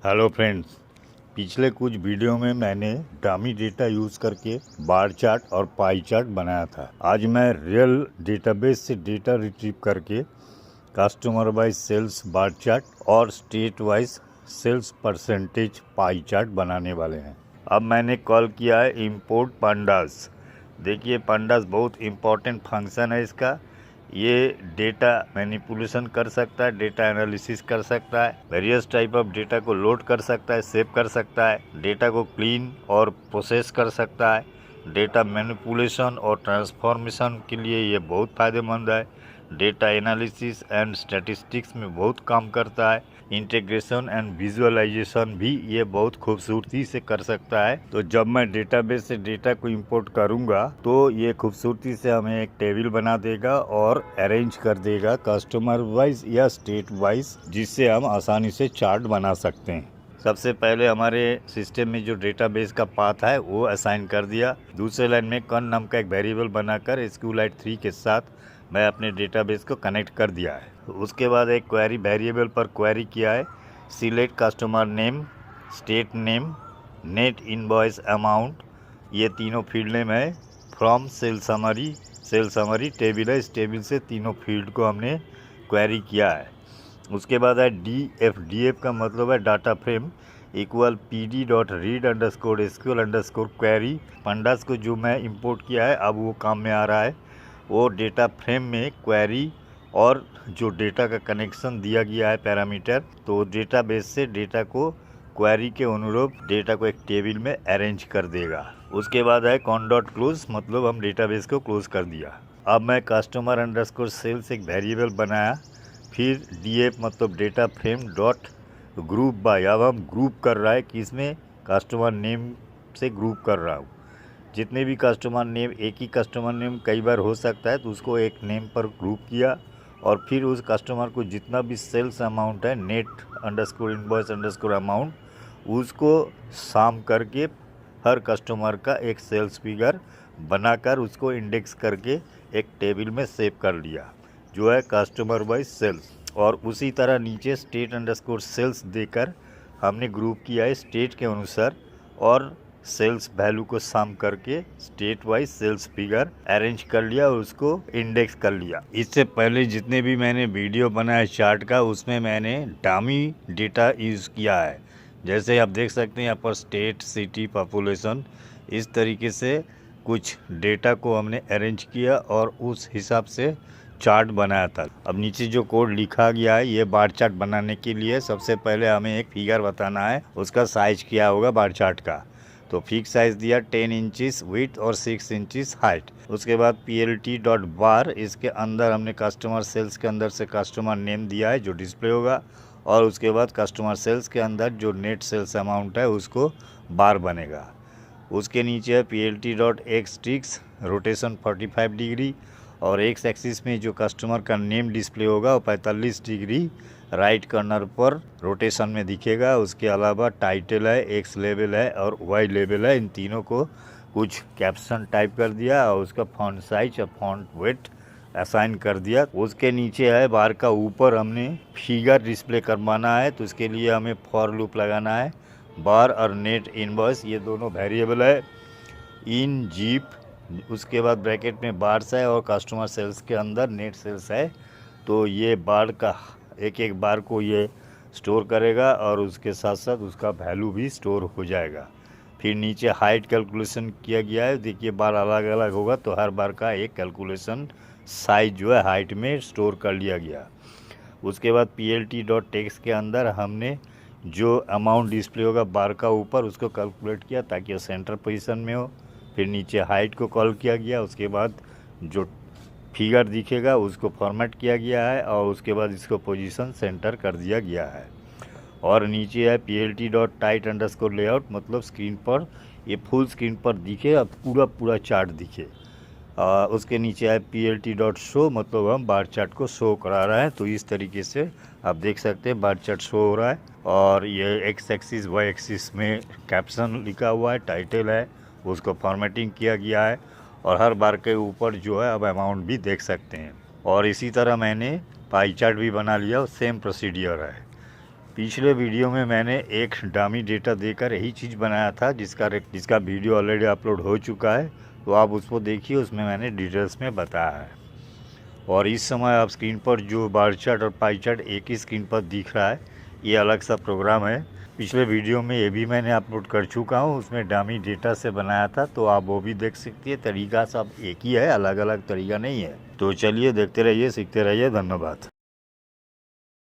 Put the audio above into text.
Hello friends, पिछले कुछ video में मैंने डमी डेटा यूज़ करके बार चार्ट और पाई चार्ट बनाया था। आज मैं रियल डेटाबेस से डेटा रिट्रीव करके customer wise sales bar chart और state wise sales percentage pie chart बनाने वाले हैं। अब मैंने कॉल किया है इंपोर्ट पंडास। देखिए, पंडास बहुत इम्पोर्टेंट फंक्शन है इसका। ये डेटा मैनिपुलेशन कर सकता है, डेटा एनालिसिस कर सकता है, वेरियस टाइप ऑफ डेटा को लोड कर सकता है, सेव कर सकता है, डेटा को क्लीन और प्रोसेस कर सकता है। डेटा मैनिपुलेशन और ट्रांसफॉर्मेशन के लिए ये बहुत फ़ायदेमंद है। डेटा एनालिसिस एंड स्टैटिस्टिक्स में बहुत काम करता है। इंटीग्रेशन एंड विजुअलाइजेशन भी ये बहुत खूबसूरती से कर सकता है। तो जब मैं डेटाबेस से डेटा को इंपोर्ट करूंगा तो ये खूबसूरती से हमें एक टेबल बना देगा और अरेंज कर देगा कस्टमर वाइज या स्टेट वाइज, जिससे हम आसानी से चार्ट बना सकते हैं। सबसे पहले हमारे सिस्टम में जो डेटाबेस का पाथ है वो असाइन कर दिया। दूसरे लाइन में कन नाम का एक वेरिएबल बनाकर SQLite 3 के साथ मैं अपने डेटाबेस को कनेक्ट कर दिया है। उसके बाद एक क्वेरी वेरिएबल पर क्वेरी किया है, select customer name, state name, net invoice amount, ये तीनों फील्ड नेम है। फ्रॉम सेल समरी टेबल है, इस टेबल से तीनों फील्ड को हमने क्वेरी किया है। उसके बाद है DF का मतलब है data frame equal pd.read_sql_query। Pandas को जो मैं इंपोर्ट किया है अब वो काम में आ रहा है। वो डेटा फ्रेम में क्वेरी और जो डेटा का कनेक्शन दिया गया है पैरामीटर, तो डेटाबेस से डेटा को क्वेरी के अनुरूप डेटा को एक टेबल में अरेंज कर देगा। उसके बाद है con.close, मतलब हम डेटाबेस को क्लोज कर दिया। अब मैं customer_sales एक वेरिएबल बनाया, फिर DF मतलब data frame dot group by. अब हम ग्रुप कर रहा है कि इसमें कस्टमर नेम से ग्रुप कर रहा हूँ। जितने भी कस्टमर नेम, एक ही कस्टमर नेम कई बार हो सकता है, तो उसको एक नेम पर ग्रुप किया और फिर उस कस्टमर को जितना भी सेल्स अमाउंट है, net_invoice_amount, उसको शाम करके हर कस्टमर का एक सेल्स फिगर बनाकर उसको इंडेक्स करके एक टेबल में सेव कर लिया, जो है कस्टमर वाइज सेल्स। और उसी तरह नीचे state_sales देकर हमने ग्रुप किया है स्टेट के अनुसार और सेल्स वैल्यू को सम करके state wise sales figure arrange कर लिया और उसको इंडेक्स कर लिया। इससे पहले जितने भी मैंने वीडियो बनाया चार्ट का, उसमें मैंने डमी डेटा यूज़ किया है। जैसे आप देख सकते हैं यहाँ पर स्टेट, सिटी, पॉपुलेशन, इस तरीके से कुछ डेटा को हमने अरेंज किया और उस हिसाब से चार्ट बनाया था। अब नीचे जो कोड लिखा गया है ये बार चार्ट बनाने के लिए, सबसे पहले हमें एक फिगर बताना है, उसका साइज क्या होगा बार चार्ट का। तो फिक्स साइज दिया 10 इंचेस विड्थ और 6 इंचेस हाइट। उसके बाद plt.bar, इसके अंदर हमने कस्टमर सेल्स के अंदर से कस्टमर नेम दिया है जो डिस्प्ले होगा, और उसके बाद कस्टमर सेल्स के अंदर जो नेट सेल्स अमाउंट है उसको बार बनेगा। उसके नीचे है plt.xtrix, रोटेशन 45 डिग्री, और एक्स एक्सिस में जो कस्टमर का नेम डिस्प्ले होगा वो 45 डिग्री राइट कॉर्नर पर रोटेशन में दिखेगा। उसके अलावा टाइटल है, एक्स लेवल है और वाई लेवल है, इन तीनों को कुछ कैप्शन टाइप कर दिया और उसका फॉन्ट साइज और फॉन्ट वेट असाइन कर दिया। उसके नीचे है बार का ऊपर हमने फिगर डिस्प्ले करवाना है, तो इसके लिए हमें फॉर लूप लगाना है। बार और नेट इनवॉइस ये दोनों वेरिएबल है इन जीप, उसके बाद ब्रैकेट में बार्स है और कस्टमर सेल्स के अंदर नेट सेल्स है। तो ये बार का एक एक बार को ये स्टोर करेगा और उसके साथ साथ उसका वैल्यू भी स्टोर हो जाएगा। फिर नीचे हाइट कैलकुलेशन किया गया है। देखिए, बार अलग अलग होगा तो हर बार का एक कैलकुलेशन साइज जो है हाइट में स्टोर कर लिया गया। उसके बाद plt.text के अंदर हमने जो अमाउंट डिस्प्ले होगा बार का ऊपर उसको कैलकुलेट किया ताकि वो सेंटर पोजीशन में हो। फिर नीचे हाइट को कॉल किया गया, उसके बाद जो फिगर दिखेगा उसको फॉर्मेट किया गया है और उसके बाद इसको पोजीशन सेंटर कर दिया गया है। और नीचे है plt.tight_layout, मतलब स्क्रीन पर ये फुल स्क्रीन पर दिखे और पूरा चार्ट दिखे। उसके नीचे है plt.show, मतलब हम बार चार्ट को शो करा रहे हैं। तो इस तरीके से आप देख सकते हैं बार चार्ट शो हो रहा है और ये एक्स एक्सिस वाई एक्सिस में कैप्शन लिखा हुआ है, टाइटल है, उसको फॉर्मेटिंग किया गया है और हर बार के ऊपर जो है अब अमाउंट भी देख सकते हैं। और इसी तरह मैंने पाई चार्ट भी बना लिया, सेम प्रोसीडियर है। पिछले वीडियो में मैंने एक डमी डेटा देकर यही चीज़ बनाया था, जिसका वीडियो ऑलरेडी अपलोड हो चुका है, तो आप उसको देखिए, उसमें मैंने डिटेल्स में बताया है। और इस समय आप स्क्रीन पर जो बार चार्ट और पाई चार्ट एक ही स्क्रीन पर दिख रहा है, ये अलग सा प्रोग्राम है। पिछले वीडियो में ये भी मैंने अपलोड कर चुका हूँ, उसमें डमी डेटा से बनाया था, तो आप वो भी देख सकती है। तरीका सब एक ही है, अलग अलग तरीका नहीं है। तो चलिए देखते रहिए, सीखते रहिए। धन्यवाद।